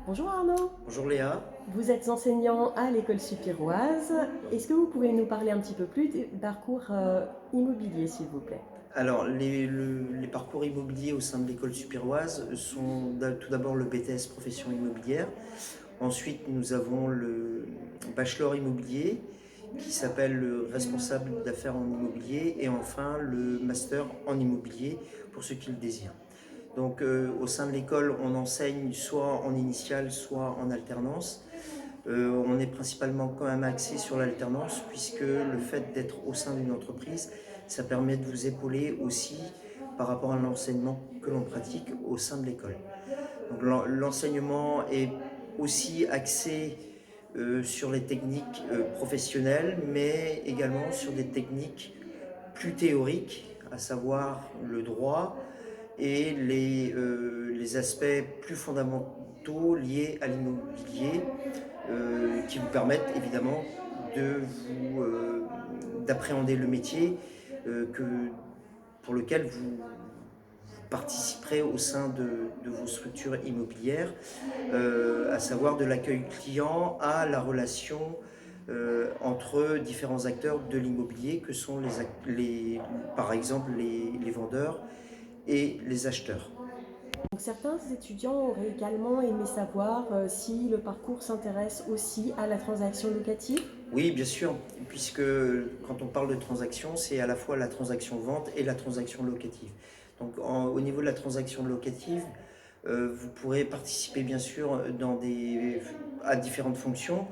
Bonjour Arnaud, Bonjour Léa. vous êtes enseignant à l'école supéroise. Est-ce que vous pouvez nous parler un petit peu plus du parcours immobilier, s'il vous plaît? Alors, les parcours immobiliers au sein de l'école supéroise sont tout d'abord le BTS profession immobilière. Ensuite, nous avons le bachelor immobilier qui s'appelle le responsable d'affaires en immobilier. Et enfin, le master en immobilier pour ceux qui le désirent. Donc, au sein de l'école, on enseigne soit en initiale, soit en alternance. On est principalement quand même axé sur l'alternance puisque le fait d'être au sein d'une entreprise, ça permet de vous épauler aussi par rapport à l'enseignement que l'on pratique au sein de l'école. Donc l'enseignement est aussi axé sur les techniques professionnelles, mais également sur des techniques plus théoriques, à savoir le droit et les aspects plus fondamentaux liés à l'immobilier qui vous permettent évidemment d'appréhender le métier que, pour lequel vous participerez au sein de vos structures immobilières, à savoir de l'accueil client à la relation entre différents acteurs de l'immobilier que sont par exemple les vendeurs et les acheteurs. Donc, certains étudiants auraient également aimé savoir si le parcours s'intéresse aussi à la transaction locative. Oui, bien sûr, puisque quand on parle de transaction, c'est à la fois la transaction vente et la transaction locative. Donc au niveau de la transaction locative, vous pourrez participer bien sûr à différentes fonctions,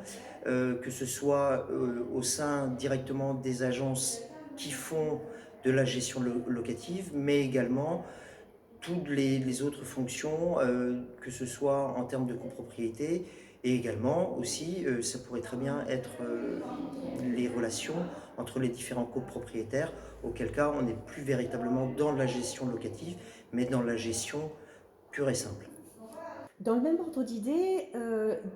que ce soit au sein directement des agences qui font de la gestion locative, mais également toutes les autres fonctions, que ce soit en termes de copropriété, et également aussi, ça pourrait très bien être les relations entre les différents copropriétaires, auquel cas on n'est plus véritablement dans la gestion locative, mais dans la gestion pure et simple. Dans le même ordre d'idée,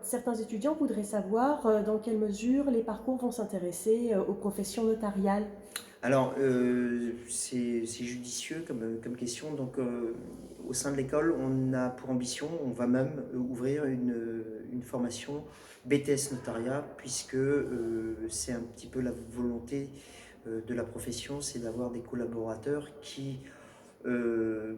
certains étudiants voudraient savoir dans quelle mesure les parcours vont s'intéresser aux professions notariales. Alors, c'est judicieux comme question. Donc, au sein de l'école, on a pour ambition, on va même ouvrir une formation BTS Notariat, puisque c'est un petit peu la volonté de la profession, c'est d'avoir des collaborateurs qui euh,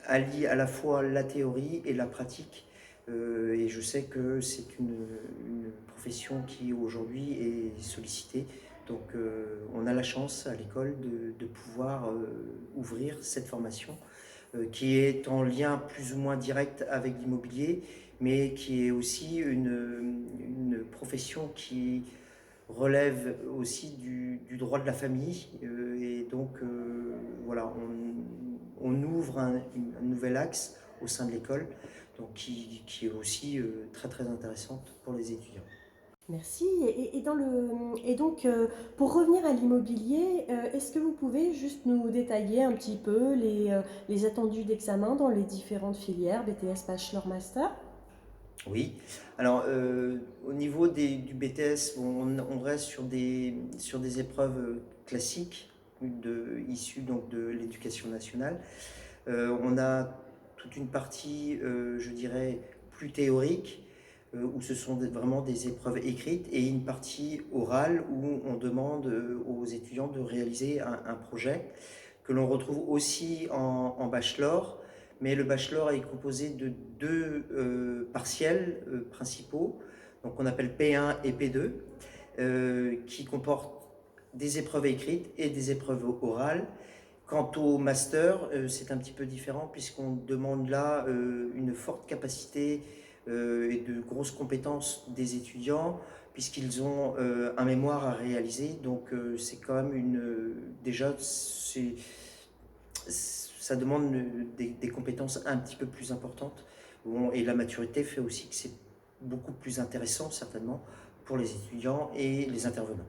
allient à la fois la théorie et la pratique. Et je sais que c'est une profession qui aujourd'hui est sollicitée. Donc on a la chance à l'école de pouvoir ouvrir cette formation qui est en lien plus ou moins direct avec l'immobilier, mais qui est aussi une profession qui relève aussi du droit de la famille. Et donc voilà, on ouvre un nouvel axe au sein de l'école, donc qui est aussi très très intéressante pour les étudiants. Merci. Et donc, pour revenir à l'immobilier, est-ce que vous pouvez juste nous détailler un petit peu les attendus d'examen dans les différentes filières, BTS, Bachelor, Master? Oui, alors au niveau du BTS, on reste sur des épreuves classiques issues donc de l'éducation nationale. On a toute une partie, je dirais, plus théorique, où ce sont vraiment des épreuves écrites, et une partie orale où on demande aux étudiants de réaliser un projet que l'on retrouve aussi en bachelor. Mais le bachelor est composé de deux partiels principaux, donc on appelle P1 et P2, qui comportent des épreuves écrites et des épreuves orales. Quant au master, c'est un petit peu différent puisqu'on demande là une forte capacité et de grosses compétences des étudiants puisqu'ils ont un mémoire à réaliser. Donc c'est quand même déjà ça demande des compétences un petit peu plus importantes. Bon, et la maturité fait aussi que c'est beaucoup plus intéressant certainement pour les étudiants et les intervenants.